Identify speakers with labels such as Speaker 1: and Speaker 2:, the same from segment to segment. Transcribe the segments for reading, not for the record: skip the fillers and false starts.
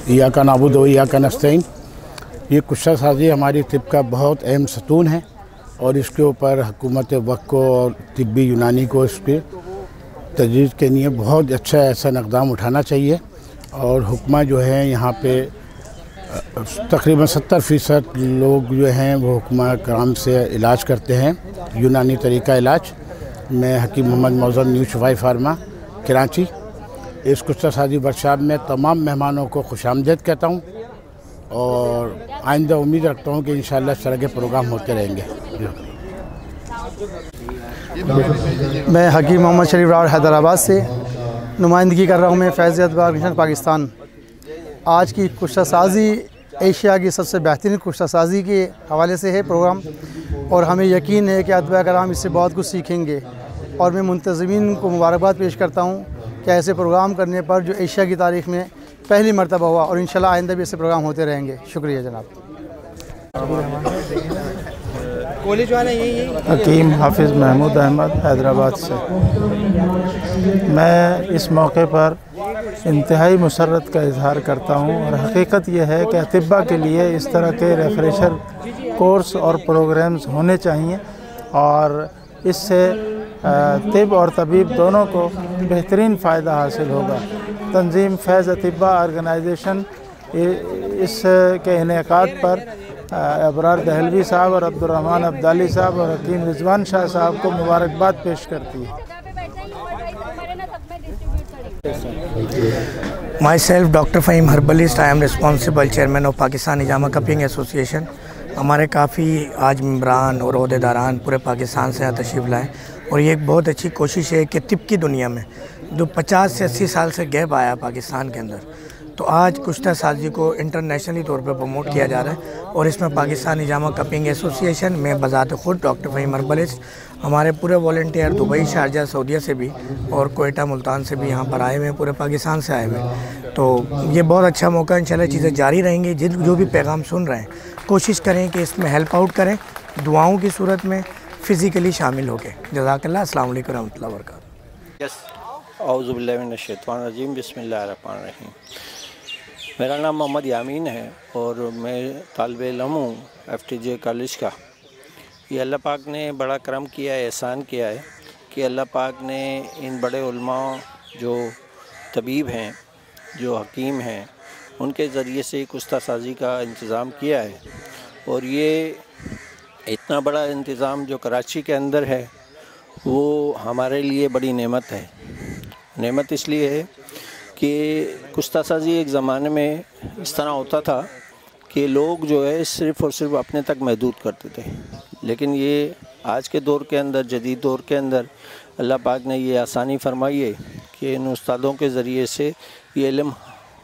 Speaker 1: इय्याका नअबुदु व इय्याका नस्तईन। ये कुश्ता साजी हमारी तिब का बहुत अहम सतून है और इसके ऊपर हुकूमत वक्त को और तिब्बी यूनानी को इस पर तजवीज़ के लिए बहुत अच्छा ऐसा इक़दाम उठाना चाहिए। और हुक्मा जो है यहाँ पे तकरीबन 70% लोग जो हैं वो हुक्मा कराम से इलाज करते हैं, यूनानी तरीका इलाज। मैं हकीम मोहम्मद मौज़म न्यू शफाई फार्मा कराची इस कुश्ता साजी वर्कशॉप में तमाम मेहमानों को खुशामदीद कहता हूँ और आइंदा उम्मीद रखता हूँ कि इंशाअल्लाह इस तरह के प्रोग्राम होते रहेंगे।
Speaker 2: मैं हकीम मोहम्मद शरीफ राव हैदराबाद से नुमाइंदगी कर रहा हूँ। मैं फैज़ अतबार मिशन पाकिस्तान। आज की कुश्ता साजी एशिया की सबसे बेहतरीन कुश्ता साजी के हवाले से है प्रोग्राम और हमें यकीन है कि अतबा कराम इससे बहुत कुछ सीखेंगे और मैं मुंतज़मीन को मुबारकबाद पेश करता हूँ कि ऐसे प्रोग्राम करने पर जो एशिया की तारीख़ में पहली मरतबा हुआ और इंशाल्लाह आइंदा भी ऐसे प्रोग्राम होते रहेंगे। शुक्रिया जनाब।
Speaker 3: कॉलेज वाला यही
Speaker 4: हकीम हाफिज़ महमूद अहमद हैदराबाद से। मैं इस मौके पर इंतहाई मुसर्रत का इजहार करता हूँ और हकीकत यह है कि अतिब्बा के लिए इस तरह के रेफ्रेशर कोर्स और प्रोग्राम्स होने चाहिए और इससे तिब और तबीब दोनों को बेहतरीन फ़ायदा हासिल होगा। तंजीम फैज़ अतिब्बा ऑर्गेनाइजेशन इस के इनेकाद पर अबरार दहलवी साहब और अब्दुर्रहमान अब्दाली साहब और हकीम रिजवान शाह साहब को मुबारकबाद पेश करती है।
Speaker 3: Myself, Dr. Fahim Herbalist, I am responsible chairman of Pakistan Hijama Cupping Association। हमारे काफ़ी आज मेंबरान और ओहदेदारान पूरे पाकिस्तान से यहाँ तशरीफ़ लाए और ये एक बहुत अच्छी कोशिश है कि तिब की दुनिया में जो 50 से 80 साल से गैप आया पाकिस्तान के अंदर, तो आज कुश्ता साजी को इंटरनेशनली तौर पर प्रमोट किया जा रहा है और इसमें पाकिस्तान हिजामा कपिंग एसोसिएशन में बज़ात ख़ुद डॉक्टर फ़हीम हर्बलिस्ट, हमारे पूरे वॉलंटियर दुबई, शारजा, सऊदीया से भी और कोयटा, मुल्तान से भी यहाँ पर आए हुए हैं, पूरे पाकिस्तान से आए हुए हैं। तो ये बहुत अच्छा मौका, इंशाल्लाह चीज़ें जारी रहेंगी। जो भी पैगाम सुन रहे हैं कोशिश करें कि इसमें हेल्प आउट करें, दुआओं की सूरत में फ़िज़िकली शामिल होकर। जज़ाकल्लाह। अस्सलाम वालेकुम रहमतुल्लाहि व बरकातहू।
Speaker 5: औज़ु बिल्लाहि मिनश शैतानिर रजीम। बिस्मिल्लाहिर रहमानिर रहीम। मेरा नाम मोहम्मद यामीन है और मैं तालिब इल्म हूँ FTJ कॉलेज का। ये अल्लाह पाक ने बड़ा करम किया है, एहसान किया है कि अल्लाह पाक ने इन बड़े उलमा जो तबीब हैं, जो हकीम हैं, उनके ज़रिए से कुश्ता साजी का इंतज़ाम किया है। और ये इतना बड़ा इंतज़ाम जो कराची के अंदर है वो हमारे लिए बड़ी नेमत है। नेमत इसलिए है कि कुश्ता साजी एक ज़माने में इस तरह होता था कि लोग जो है सिर्फ़ और सिर्फ अपने तक महदूद करते थे, लेकिन ये आज के दौर के अंदर, जदीद दौर के अंदर अल्लाह पाक ने ये आसानी फरमाई है कि इन उस्तादों के ज़रिए से ये इल्म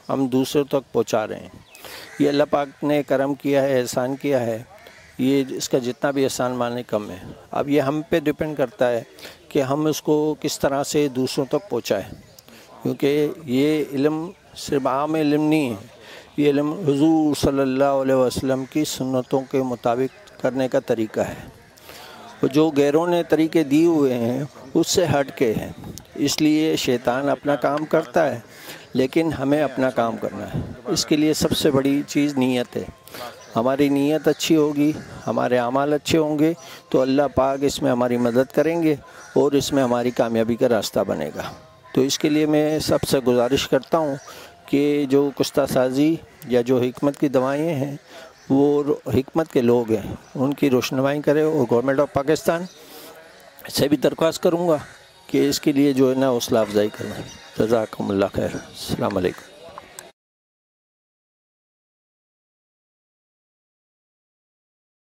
Speaker 5: हम दूसरों तक पहुंचा रहे हैं। ये अल्लाह पाक ने करम किया है, एहसान किया है। ये इसका जितना भी एहसान माने कम है। अब ये हम पे डिपेंड करता है कि हम उसको किस तरह से दूसरों तक पहुँचाएँ, क्योंकि ये इल्म सिर्फ आम इल्म नहीं है, ये इल्म हुज़ूर सल्लल्लाहु अलैहि वसल्लम की सुन्नतों के मुताबिक करने का तरीका है। और जो गैरों ने तरीके दिए हुए हैं उससे हट के हैं। इसलिए शैतान अपना काम करता है, लेकिन हमें अपना काम करना है। इसके लिए सबसे बड़ी चीज़ नीयत है। हमारी नीयत अच्छी होगी, हमारे अमाल अच्छे होंगे तो अल्लाह पाक इसमें हमारी मदद करेंगे और इसमें हमारी कामयाबी का रास्ता बनेगा। तो इसके लिए मैं सबसे गुजारिश करता हूँ कि जो कुश्ता साजी या जो हिकमत की दवाएँ हैं वो हिकमत के लोग हैं, उनकी रोशनवाई करें। और गवर्नमेंट ऑफ पाकिस्तान से भी दरख्वास्त करूँगा कि इसके लिए जो है ना हौसला अफजाई करें। जज़ाकुमुल्लाह खैर। अस्सलाम वालेकुम।